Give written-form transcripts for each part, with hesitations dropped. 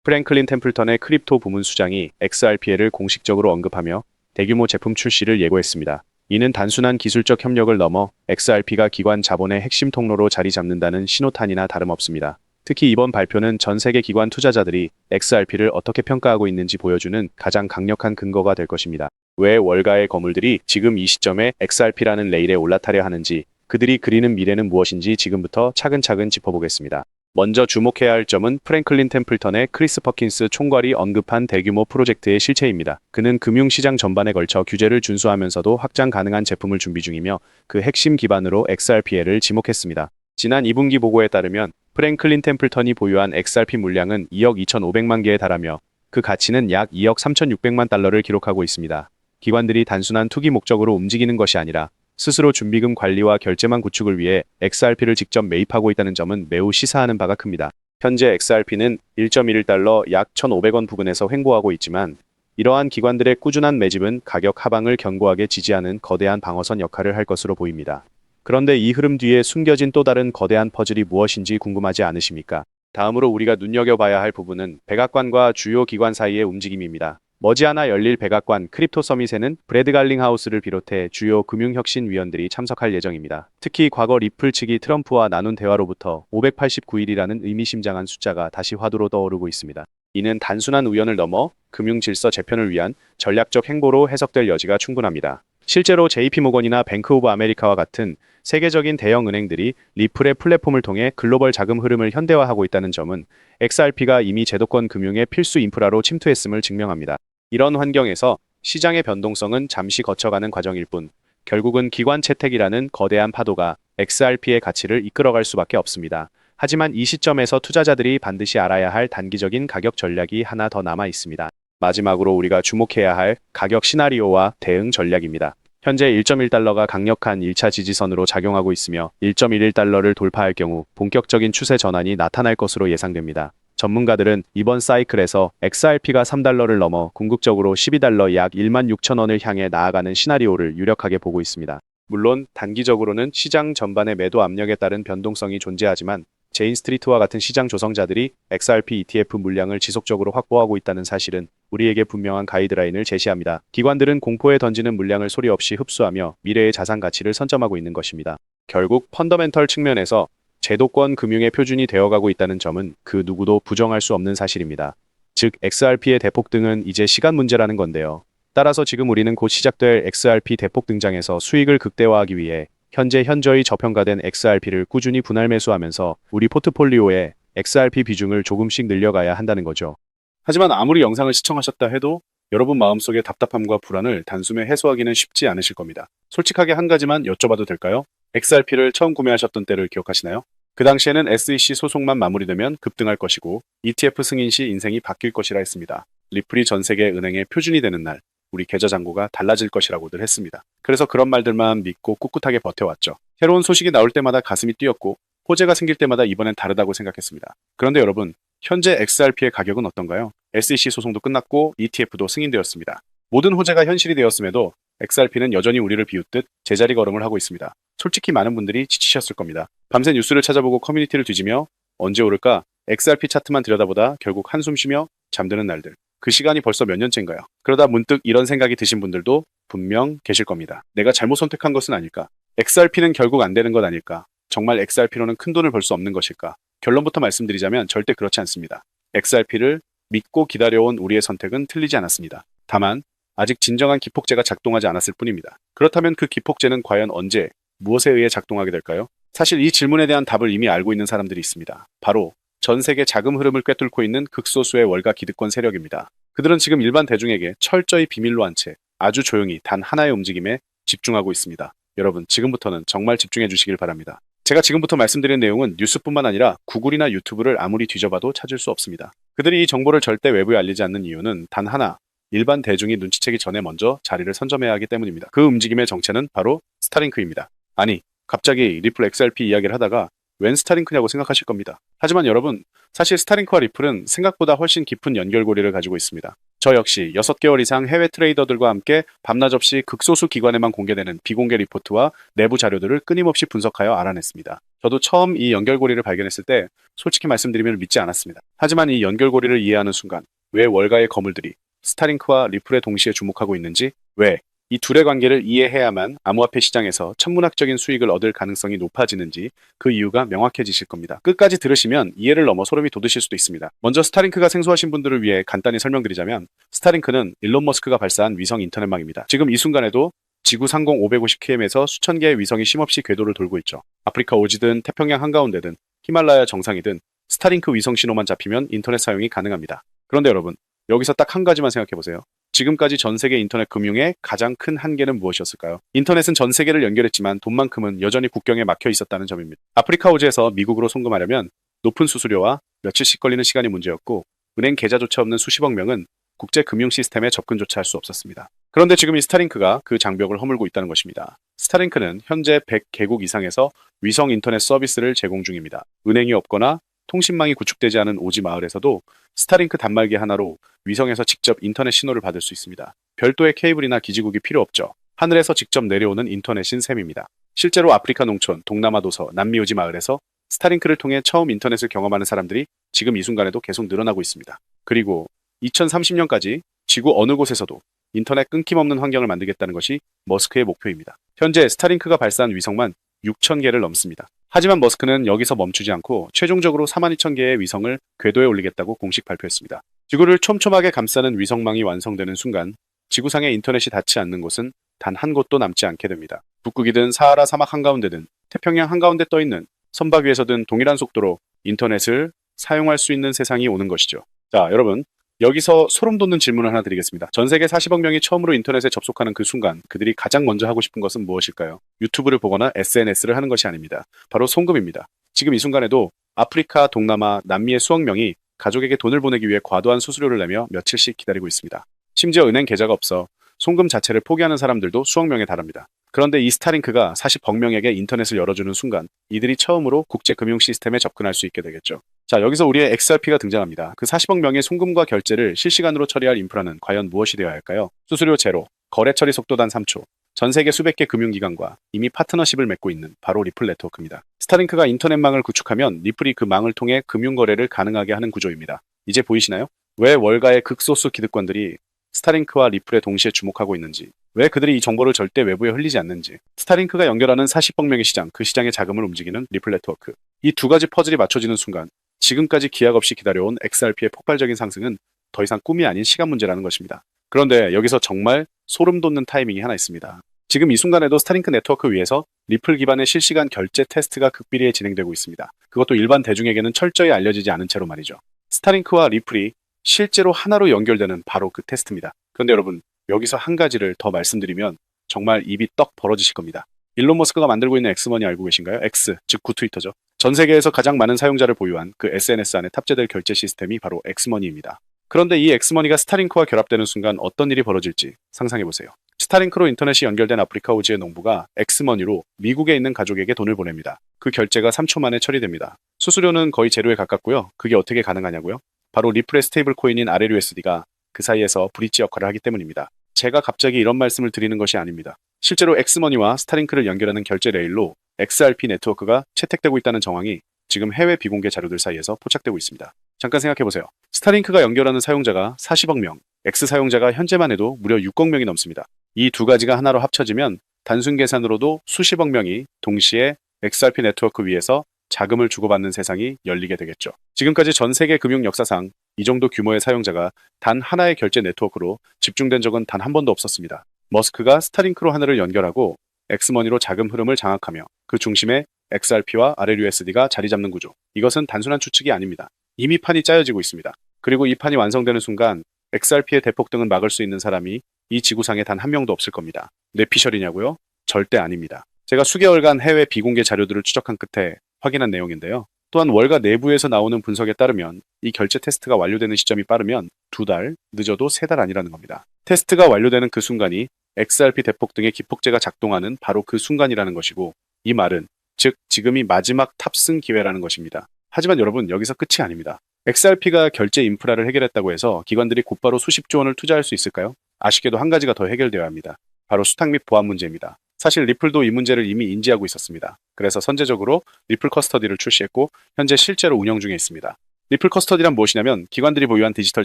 프랭클린 템플턴의 크립토 부문 수장이 XRP를 공식적으로 언급하며 대규모 제품 출시를 예고했습니다. 이는 단순한 기술적 협력을 넘어 XRP가 기관 자본의 핵심 통로로 자리 잡는다는 신호탄이나 다름없습니다. 특히 이번 발표는 전 세계 기관 투자자들이 XRP를 어떻게 평가하고 있는지 보여주는 가장 강력한 근거가 될 것입니다. 왜 월가의 거물들이 지금 이 시점에 XRP라는 레일에 올라타려 하는지, 그들이 그리는 미래는 무엇인지 지금부터 차근차근 짚어보겠습니다. 먼저 주목해야 할 점은 프랭클린 템플턴의 크리스 퍼킨스 총괄이 언급한 대규모 프로젝트의 실체입니다. 그는 금융시장 전반에 걸쳐 규제를 준수하면서도 확장 가능한 제품을 준비 중이며 그 핵심 기반으로 XRP를 지목했습니다. 지난 2분기 보고에 따르면 프랭클린 템플턴이 보유한 XRP 물량은 2억 2,500만 개에 달하며 그 가치는 약 2억 3,600만 달러를 기록하고 있습니다. 기관들이 단순한 투기 목적으로 움직이는 것이 아니라 스스로 준비금 관리와 결제망 구축을 위해 XRP를 직접 매입하고 있다는 점은 매우 시사하는 바가 큽니다. 현재 XRP는 1.11달러 약 1,500원 부근에서 횡보하고 있지만 이러한 기관들의 꾸준한 매집은 가격 하방을 견고하게 지지하는 거대한 방어선 역할을 할 것으로 보입니다. 그런데 이 흐름 뒤에 숨겨진 또 다른 거대한 퍼즐이 무엇인지 궁금하지 않으십니까? 다음으로 우리가 눈여겨봐야 할 부분은 백악관과 주요 기관 사이의 움직임입니다. 머지않아 열릴 백악관 크립토 서밋에는 브래드 갈링하우스를 비롯해 주요 금융혁신위원들이 참석할 예정입니다. 특히 과거 리플 측이 트럼프와 나눈 대화로부터 589일이라는 의미심장한 숫자가 다시 화두로 떠오르고 있습니다. 이는 단순한 우연을 넘어 금융질서 재편을 위한 전략적 행보로 해석될 여지가 충분합니다. 실제로 JP모건이나 뱅크 오브 아메리카와 같은 세계적인 대형 은행들이 리플의 플랫폼을 통해 글로벌 자금 흐름을 현대화하고 있다는 점은 XRP가 이미 제도권 금융의 필수 인프라로 침투했음을 증명합니다. 이런 환경에서 시장의 변동성은 잠시 거쳐가는 과정일 뿐 결국은 기관 채택이라는 거대한 파도가 XRP의 가치를 이끌어갈 수밖에 없습니다. 하지만 이 시점에서 투자자들이 반드시 알아야 할 단기적인 가격 전략이 하나 더 남아 있습니다. 마지막으로 우리가 주목해야 할 가격 시나리오와 대응 전략입니다. 현재 1.1달러가 강력한 1차 지지선으로 작용하고 있으며 1.11달러를 돌파할 경우 본격적인 추세 전환이 나타날 것으로 예상됩니다. 전문가들은 이번 사이클에서 XRP가 3달러를 넘어 궁극적으로 12달러 약 16,000원을 향해 나아가는 시나리오를 유력하게 보고 있습니다. 물론 단기적으로는 시장 전반의 매도 압력에 따른 변동성이 존재하지만 제인스트리트와 같은 시장 조성자들이 XRP ETF 물량을 지속적으로 확보하고 있다는 사실은 우리에게 분명한 가이드라인을 제시합니다. 기관들은 공포에 던지는 물량을 소리 없이 흡수하며 미래의 자산 가치를 선점하고 있는 것입니다. 결국 펀더멘털 측면에서 제도권 금융의 표준이 되어가고 있다는 점은 그 누구도 부정할 수 없는 사실입니다. 즉 XRP의 대폭등은 이제 시간 문제라는 건데요. 따라서 지금 우리는 곧 시작될 XRP 대폭 등장에서 수익을 극대화하기 위해 현재 현저히 저평가된 XRP를 꾸준히 분할 매수하면서 우리 포트폴리오에 XRP 비중을 조금씩 늘려가야 한다는 거죠. 하지만 아무리 영상을 시청하셨다 해도 여러분 마음속의 답답함과 불안을 단숨에 해소하기는 쉽지 않으실 겁니다. 솔직하게 한 가지만 여쭤봐도 될까요? XRP를 처음 구매하셨던 때를 기억하시나요? 그 당시에는 SEC 소송만 마무리되면 급등할 것이고 ETF 승인 시 인생이 바뀔 것이라 했습니다. 리플이 전 세계 은행의 표준이 되는 날, 우리 계좌 잔고가 달라질 것이라고들 했습니다. 그래서 그런 말들만 믿고 꿋꿋하게 버텨왔죠. 새로운 소식이 나올 때마다 가슴이 뛰었고 호재가 생길 때마다 이번엔 다르다고 생각했습니다. 그런데 여러분, 현재 XRP의 가격은 어떤가요? SEC 소송도 끝났고 ETF도 승인되었습니다. 모든 호재가 현실이 되었음에도 XRP는 여전히 우리를 비웃듯 제자리 걸음을 하고 있습니다. 솔직히 많은 분들이 지치셨을 겁니다. 밤새 뉴스를 찾아보고 커뮤니티를 뒤지며 언제 오를까 XRP 차트만 들여다보다 결국 한숨 쉬며 잠드는 날들. 그 시간이 벌써 몇 년째인가요? 그러다 문득 이런 생각이 드신 분들도 분명 계실 겁니다. 내가 잘못 선택한 것은 아닐까? XRP는 결국 안 되는 것 아닐까? 정말 XRP로는 큰 돈을 벌 수 없는 것일까? 결론부터 말씀드리자면 절대 그렇지 않습니다. XRP를 믿고 기다려온 우리의 선택은 틀리지 않았습니다. 다만 아직 진정한 기폭제가 작동하지 않았을 뿐입니다. 그렇다면 그 기폭제는 과연 언제, 무엇에 의해 작동하게 될까요? 사실 이 질문에 대한 답을 이미 알고 있는 사람들이 있습니다. 바로 전 세계 자금 흐름을 꿰뚫고 있는 극소수의 월가 기득권 세력입니다. 그들은 지금 일반 대중에게 철저히 비밀로 한 채 아주 조용히 단 하나의 움직임에 집중하고 있습니다. 여러분, 지금부터는 정말 집중해 주시길 바랍니다. 제가 지금부터 말씀드린 내용은 뉴스뿐만 아니라 구글이나 유튜브를 아무리 뒤져봐도 찾을 수 없습니다. 그들이 이 정보를 절대 외부에 알리지 않는 이유는 단 하나, 일반 대중이 눈치채기 전에 먼저 자리를 선점해야 하기 때문입니다. 그 움직임의 정체는 바로 스타링크입니다. 아니, 갑자기 리플 XRP 이야기를 하다가 웬 스타링크냐고 생각하실 겁니다. 하지만 여러분, 사실 스타링크와 리플은 생각보다 훨씬 깊은 연결고리를 가지고 있습니다. 저 역시 6개월 이상 해외 트레이더들과 함께 밤낮 없이 극소수 기관에만 공개되는 비공개 리포트와 내부 자료들을 끊임없이 분석하여 알아냈습니다. 저도 처음 이 연결고리를 발견했을 때 솔직히 말씀드리면 믿지 않았습니다. 하지만 이 연결고리를 이해하는 순간 왜 월가의 거물들이 스타링크와 리플에 동시에 주목하고 있는지, 왜 이 둘의 관계를 이해해야만 암호화폐 시장에서 천문학적인 수익을 얻을 가능성이 높아지는지 그 이유가 명확해지실 겁니다. 끝까지 들으시면 이해를 넘어 소름이 돋으실 수도 있습니다. 먼저 스타링크가 생소하신 분들을 위해 간단히 설명드리자면, 스타링크는 일론 머스크가 발사한 위성 인터넷망입니다. 지금 이 순간에도 지구 상공 550km에서 수천 개의 위성이 쉼없이 궤도를 돌고 있죠. 아프리카 오지든 태평양 한가운데든 히말라야 정상이든 스타링크 위성 신호만 잡히면 인터넷 사용이 가능합니다. 그런데 여러분, 여기서 딱 한 가지만 생각해보세요. 지금까지 전 세계 인터넷 금융의 가장 큰 한계는 무엇이었을까요? 인터넷은 전 세계를 연결했지만 돈만큼은 여전히 국경에 막혀 있었다는 점입니다. 아프리카 오지에서 미국으로 송금하려면 높은 수수료와 며칠씩 걸리는 시간이 문제였고, 은행 계좌조차 없는 수십억 명은 국제 금융 시스템에 접근조차 할 수 없었습니다. 그런데 지금 이 스타링크가 그 장벽을 허물고 있다는 것입니다. 스타링크는 현재 100개국 이상에서 위성 인터넷 서비스를 제공 중입니다. 은행이 없거나 통신망이 구축되지 않은 오지 마을에서도 스타링크 단말기 하나로 위성에서 직접 인터넷 신호를 받을 수 있습니다. 별도의 케이블이나 기지국이 필요 없죠. 하늘에서 직접 내려오는 인터넷인 셈입니다. 실제로 아프리카 농촌, 동남아 도서, 남미 오지 마을에서 스타링크를 통해 처음 인터넷을 경험하는 사람들이 지금 이 순간에도 계속 늘어나고 있습니다. 그리고 2030년까지 지구 어느 곳에서도 인터넷 끊김없는 환경을 만들겠다는 것이 머스크의 목표입니다. 현재 스타링크가 발사한 위성만 6,000개를 넘습니다. 하지만 머스크는 여기서 멈추지 않고 최종적으로 42,000개의 위성을 궤도에 올리겠다고 공식 발표했습니다. 지구를 촘촘하게 감싸는 위성망이 완성되는 순간 지구상의 인터넷이 닿지 않는 곳은 단 한 곳도 남지 않게 됩니다. 북극이든 사하라 사막 한가운데든 태평양 한가운데 떠있는 선박 위에서든 동일한 속도로 인터넷을 사용할 수 있는 세상이 오는 것이죠. 자, 여러분, 여기서 소름 돋는 질문을 하나 드리겠습니다. 전 세계 40억 명이 처음으로 인터넷에 접속하는 그 순간 그들이 가장 먼저 하고 싶은 것은 무엇일까요? 유튜브를 보거나 SNS를 하는 것이 아닙니다. 바로 송금입니다. 지금 이 순간에도 아프리카, 동남아, 남미의 수억 명이 가족에게 돈을 보내기 위해 과도한 수수료를 내며 며칠씩 기다리고 있습니다. 심지어 은행 계좌가 없어 송금 자체를 포기하는 사람들도 수억 명에 달합니다. 그런데 이 스타링크가 40억 명에게 인터넷을 열어주는 순간 이들이 처음으로 국제 금융 시스템에 접근할 수 있게 되겠죠. 자, 여기서 우리의 XRP가 등장합니다. 그 40억 명의 송금과 결제를 실시간으로 처리할 인프라는 과연 무엇이 되어야 할까요? 수수료 제로, 거래 처리 속도 단 3초, 전 세계 수백 개 금융기관과 이미 파트너십을 맺고 있는 바로 리플 네트워크입니다. 스타링크가 인터넷망을 구축하면 리플이 그 망을 통해 금융거래를 가능하게 하는 구조입니다. 이제 보이시나요? 왜 월가의 극소수 기득권들이 스타링크와 리플에 동시에 주목하고 있는지, 왜 그들이 이 정보를 절대 외부에 흘리지 않는지. 스타링크가 연결하는 40억 명의 시장, 그 시장의 자금을 움직이는 리플 네트워크. 이 두 가지 퍼즐이 맞춰지는 순간 지금까지 기약 없이 기다려온 XRP의 폭발적인 상승은 더 이상 꿈이 아닌 시간 문제라는 것입니다. 그런데 여기서 정말 소름 돋는 타이밍이 하나 있습니다. 지금 이 순간에도 스타링크 네트워크 위에서 리플 기반의 실시간 결제 테스트가 극비리에 진행되고 있습니다. 그것도 일반 대중에게는 철저히 알려지지 않은 채로 말이죠. 스타링크와 리플이 실제로 하나로 연결되는 바로 그 테스트입니다. 그런데 여러분, 여기서 한 가지를 더 말씀드리면 정말 입이 떡 벌어지실 겁니다. 일론 머스크가 만들고 있는 엑스머니 알고 계신가요? X, 즉 구트위터죠. 전 세계에서 가장 많은 사용자를 보유한 그 SNS 안에 탑재될 결제 시스템이 바로 엑스머니입니다. 그런데 이 엑스머니가 스타링크와 결합되는 순간 어떤 일이 벌어질지 상상해보세요. 스타링크로 인터넷이 연결된 아프리카 오지의 농부가 엑스머니로 미국에 있는 가족에게 돈을 보냅니다. 그 결제가 3초 만에 처리됩니다. 수수료는 거의 제로에 가깝고요. 그게 어떻게 가능하냐고요? 바로 리플의 스테이블 코인인 RLUSD가 그 사이에서 브릿지 역할을 하기 때문입니다. 제가 갑자기 이런 말씀을 드리는 것이 아닙니다. 실제로 엑스머니와 스타링크를 연결하는 결제 레일로 XRP 네트워크가 채택되고 있다는 정황이 지금 해외 비공개 자료들 사이에서 포착되고 있습니다. 잠깐 생각해보세요. 스타링크가 연결하는 사용자가 40억 명, X 사용자가 현재만 해도 무려 6억 명이 넘습니다. 이 두 가지가 하나로 합쳐지면 단순 계산으로도 수십억 명이 동시에 XRP 네트워크 위에서 자금을 주고받는 세상이 열리게 되겠죠. 지금까지 전 세계 금융 역사상 이 정도 규모의 사용자가 단 하나의 결제 네트워크로 집중된 적은 단 한 번도 없었습니다. 머스크가 스타링크로 하늘을 연결하고 엑스머니로 자금 흐름을 장악하며 그 중심에 XRP와 RLUSD가 자리 잡는 구조. 이것은 단순한 추측이 아닙니다. 이미 판이 짜여지고 있습니다. 그리고 이 판이 완성되는 순간 XRP의 대폭등을 막을 수 있는 사람이 이 지구상에 단 한 명도 없을 겁니다. 뇌피셜이냐고요? 절대 아닙니다. 제가 수개월간 해외 비공개 자료들을 추적한 끝에 확인한 내용인데요. 또한 월가 내부에서 나오는 분석에 따르면 이 결제 테스트가 완료되는 시점이 빠르면 2달, 늦어도 3달 아니라는 겁니다. 테스트가 완료되는 그 순간이 XRP 대폭등의 기폭제가 작동하는 바로 그 순간이라는 것이고, 이 말은 즉 지금이 마지막 탑승 기회라는 것입니다. 하지만 여러분, 여기서 끝이 아닙니다. XRP가 결제 인프라를 해결했다고 해서 기관들이 곧바로 수십조 원을 투자할 수 있을까요? 아쉽게도 한 가지가 더 해결되어야 합니다. 바로 수탁 및 보안 문제입니다. 사실 리플도 이 문제를 이미 인지하고 있었습니다. 그래서 선제적으로 리플 커스터디를 출시했고 현재 실제로 운영 중에 있습니다. 리플 커스터디란 무엇이냐면 기관들이 보유한 디지털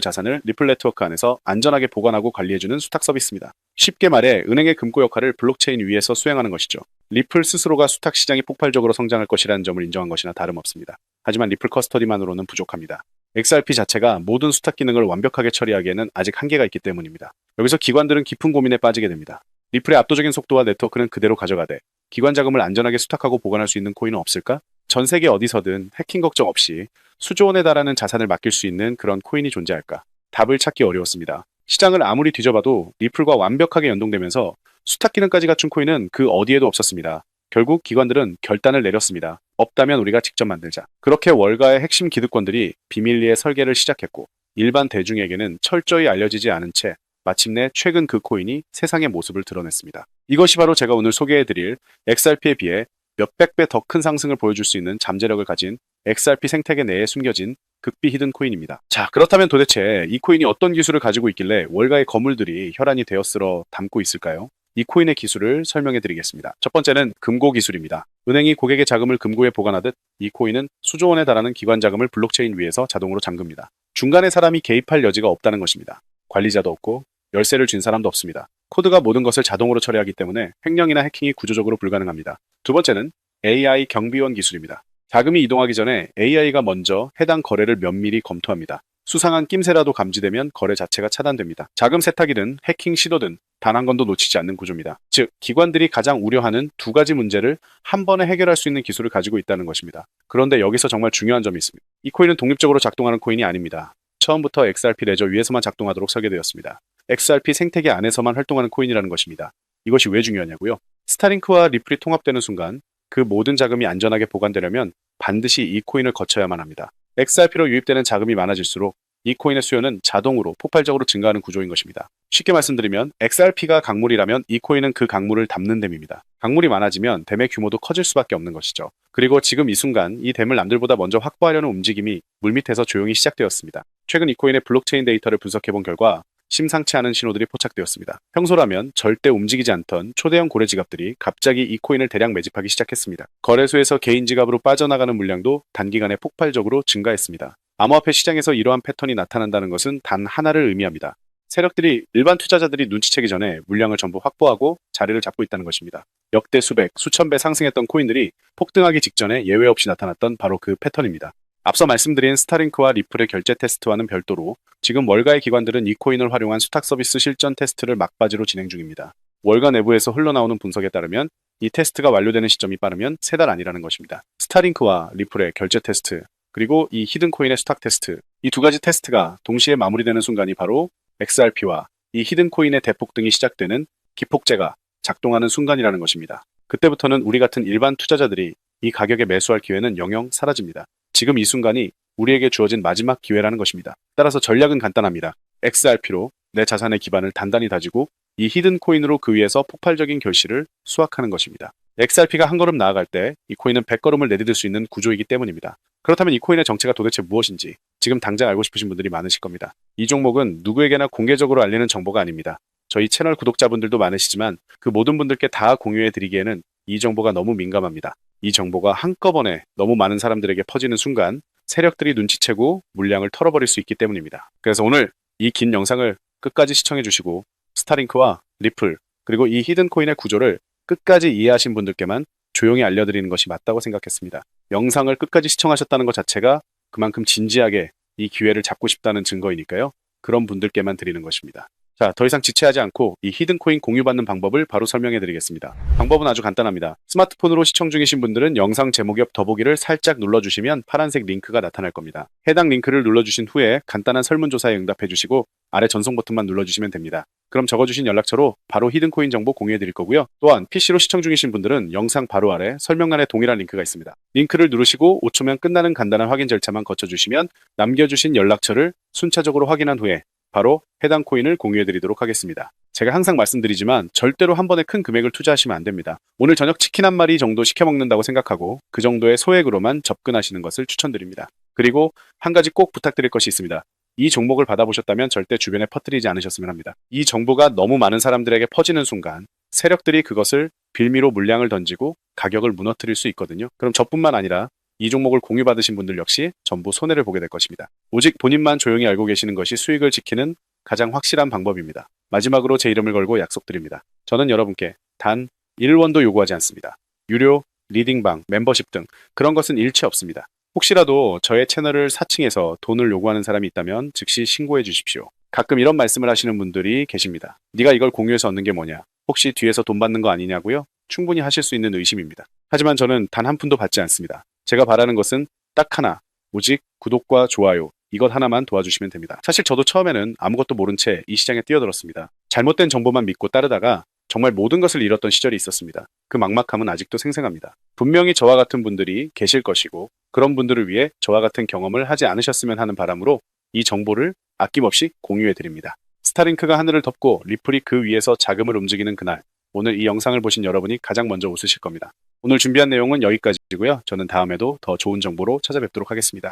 자산을 리플 네트워크 안에서 안전하게 보관하고 관리해주는 수탁 서비스입니다. 쉽게 말해 은행의 금고 역할을 블록체인 위에서 수행하는 것이죠. 리플 스스로가 수탁 시장이 폭발적으로 성장할 것이라는 점을 인정한 것이나 다름없습니다. 하지만 리플 커스터디만으로는 부족합니다. XRP 자체가 모든 수탁 기능을 완벽하게 처리하기에는 아직 한계가 있기 때문입니다. 여기서 기관들은 깊은 고민에 빠지게 됩니다. 리플의 압도적인 속도와 네트워크는 그대로 가져가되 기관 자금을 안전하게 수탁하고 보관할 수 있는 코인은 없을까? 전 세계 어디서든 해킹 걱정 없이 수조 원에 달하는 자산을 맡길 수 있는 그런 코인이 존재할까? 답을 찾기 어려웠습니다. 시장을 아무리 뒤져봐도 리플과 완벽하게 연동되면서 수탁 기능까지 갖춘 코인은 그 어디에도 없었습니다. 결국 기관들은 결단을 내렸습니다. 없다면 우리가 직접 만들자. 그렇게 월가의 핵심 기득권들이 비밀리에 설계를 시작했고 일반 대중에게는 철저히 알려지지 않은 채 마침내 최근 그 코인이 세상의 모습을 드러냈습니다. 이것이 바로 제가 오늘 소개해드릴 XRP에 비해 몇백 배 더 큰 상승을 보여줄 수 있는 잠재력을 가진 XRP 생태계 내에 숨겨진 극비 히든 코인입니다. 자, 그렇다면 도대체 이 코인이 어떤 기술을 가지고 있길래 월가의 거물들이 혈안이 되어 쓸어 담고 있을까요? 이 코인의 기술을 설명해 드리겠습니다. 첫 번째는 금고 기술입니다. 은행이 고객의 자금을 금고에 보관하듯 이 코인은 수조 원에 달하는 기관 자금을 블록체인 위에서 자동으로 잠급니다. 중간에 사람이 개입할 여지가 없다는 것입니다. 관리자도 없고 열쇠를 쥔 사람도 없습니다. 코드가 모든 것을 자동으로 처리하기 때문에 횡령이나 해킹이 구조적으로 불가능합니다. 두 번째는 AI 경비원 기술입니다. 자금이 이동하기 전에 AI가 먼저 해당 거래를 면밀히 검토합니다. 수상한 낌새라도 감지되면 거래 자체가 차단됩니다. 자금 세탁이든 해킹 시도든 단 한 건도 놓치지 않는 구조입니다. 즉, 기관들이 가장 우려하는 두 가지 문제를 한 번에 해결할 수 있는 기술을 가지고 있다는 것입니다. 그런데 여기서 정말 중요한 점이 있습니다. 이 코인은 독립적으로 작동하는 코인이 아닙니다. 처음부터 XRP 레저 위에서만 작동하도록 설계되었습니다. XRP 생태계 안에서만 활동하는 코인이라는 것입니다. 이것이 왜 중요하냐고요? 스타링크와 리플이 통합되는 순간 그 모든 자금이 안전하게 보관되려면 반드시 이 코인을 거쳐야만 합니다. XRP로 유입되는 자금이 많아질수록 이 코인의 수요는 자동으로 폭발적으로 증가하는 구조인 것입니다. 쉽게 말씀드리면 XRP가 강물이라면 이 코인은 그 강물을 담는 댐입니다. 강물이 많아지면 댐의 규모도 커질 수밖에 없는 것이죠. 그리고 지금 이 순간 이 댐을 남들보다 먼저 확보하려는 움직임이 물밑에서 조용히 시작되었습니다. 최근 이 코인의 블록체인 데이터를 분석해본 결과 심상치 않은 신호들이 포착되었습니다. 평소라면 절대 움직이지 않던 초대형 고래 지갑들이 갑자기 이 코인을 대량 매집하기 시작했습니다. 거래소에서 개인 지갑으로 빠져나가는 물량도 단기간에 폭발적으로 증가했습니다. 암호화폐 시장에서 이러한 패턴이 나타난다는 것은 단 하나를 의미합니다. 세력들이 일반 투자자들이 눈치채기 전에 물량을 전부 확보하고 자리를 잡고 있다는 것입니다. 역대 수백, 수천 배 상승했던 코인들이 폭등하기 직전에 예외 없이 나타났던 바로 그 패턴입니다. 앞서 말씀드린 스타링크와 리플의 결제 테스트와는 별도로 지금 월가의 기관들은 이 코인을 활용한 수탁 서비스 실전 테스트를 막바지로 진행 중입니다. 월가 내부에서 흘러나오는 분석에 따르면 이 테스트가 완료되는 시점이 빠르면 3달 안이라는 것입니다. 스타링크와 리플의 결제 테스트, 그리고 이 히든 코인의 수탁 테스트, 이 두 가지 테스트가 동시에 마무리되는 순간이 바로 XRP와 이 히든 코인의 대폭등이 시작되는 기폭제가 작동하는 순간이라는 것입니다. 그때부터는 우리 같은 일반 투자자들이 이 가격에 매수할 기회는 영영 사라집니다. 지금 이 순간이 우리에게 주어진 마지막 기회라는 것입니다. 따라서 전략은 간단합니다. XRP로 내 자산의 기반을 단단히 다지고 이 히든 코인으로 그 위에서 폭발적인 결실을 수확하는 것입니다. XRP가 한 걸음 나아갈 때 이 코인은 100걸음을 내디딜 수 있는 구조이기 때문입니다. 그렇다면 이 코인의 정체가 도대체 무엇인지 지금 당장 알고 싶으신 분들이 많으실 겁니다. 이 종목은 누구에게나 공개적으로 알리는 정보가 아닙니다. 저희 채널 구독자분들도 많으시지만 그 모든 분들께 다 공유해 드리기에는 이 정보가 너무 민감합니다. 이 정보가 한꺼번에 너무 많은 사람들에게 퍼지는 순간 세력들이 눈치채고 물량을 털어버릴 수 있기 때문입니다. 그래서 오늘 이 긴 영상을 끝까지 시청해 주시고 스타링크와 리플 그리고 이 히든 코인의 구조를 끝까지 이해하신 분들께만 조용히 알려드리는 것이 맞다고 생각했습니다. 영상을 끝까지 시청하셨다는 것 자체가 그만큼 진지하게 이 기회를 잡고 싶다는 증거이니까요. 그런 분들께만 드리는 것입니다. 자, 더 이상 지체하지 않고 이 히든 코인 공유받는 방법을 바로 설명해 드리겠습니다. 방법은 아주 간단합니다. 스마트폰으로 시청 중이신 분들은 영상 제목 옆 더보기를 살짝 눌러주시면 파란색 링크가 나타날 겁니다. 해당 링크를 눌러주신 후에 간단한 설문조사에 응답해 주시고 아래 전송 버튼만 눌러주시면 됩니다. 그럼 적어주신 연락처로 바로 히든 코인 정보 공유해 드릴 거고요. 또한 PC로 시청 중이신 분들은 영상 바로 아래 설명란에 동일한 링크가 있습니다. 링크를 누르시고 5초면 끝나는 간단한 확인 절차만 거쳐주시면 남겨주신 연락처를 순차적으로 확인한 후에 바로 해당 코인을 공유해 드리도록 하겠습니다. 제가 항상 말씀드리지만 절대로 한 번에 큰 금액을 투자하시면 안 됩니다. 오늘 저녁 치킨 한 마리 정도 시켜 먹는다고 생각하고 그 정도의 소액으로만 접근하시는 것을 추천드립니다. 그리고 한 가지 꼭 부탁드릴 것이 있습니다. 이 종목을 받아보셨다면 절대 주변에 퍼뜨리지 않으셨으면 합니다. 이 정보가 너무 많은 사람들에게 퍼지는 순간 세력들이 그것을 빌미로 물량을 던지고 가격을 무너뜨릴 수 있거든요. 그럼 저뿐만 아니라 이 종목을 공유받으신 분들 역시 전부 손해를 보게 될 것입니다. 오직 본인만 조용히 알고 계시는 것이 수익을 지키는 가장 확실한 방법입니다. 마지막으로 제 이름을 걸고 약속드립니다. 저는 여러분께 단 1원도 요구하지 않습니다. 유료, 리딩방, 멤버십 등 그런 것은 일체 없습니다. 혹시라도 저의 채널을 사칭해서 돈을 요구하는 사람이 있다면 즉시 신고해 주십시오. 가끔 이런 말씀을 하시는 분들이 계십니다. 네가 이걸 공유해서 얻는 게 뭐냐? 혹시 뒤에서 돈 받는 거 아니냐고요? 충분히 하실 수 있는 의심입니다. 하지만 저는 단 한 푼도 받지 않습니다. 제가 바라는 것은 딱 하나, 오직 구독과 좋아요, 이것 하나만 도와주시면 됩니다. 사실 저도 처음에는 아무것도 모른 채 이 시장에 뛰어들었습니다. 잘못된 정보만 믿고 따르다가 정말 모든 것을 잃었던 시절이 있었습니다. 그 막막함은 아직도 생생합니다. 분명히 저와 같은 분들이 계실 것이고 그런 분들을 위해 저와 같은 경험을 하지 않으셨으면 하는 바람으로 이 정보를 아낌없이 공유해 드립니다. 스타링크가 하늘을 덮고 리플이 그 위에서 자금을 움직이는 그날, 오늘 이 영상을 보신 여러분이 가장 먼저 웃으실 겁니다. 오늘 준비한 내용은 여기까지고요. 저는 다음에도 더 좋은 정보로 찾아뵙도록 하겠습니다.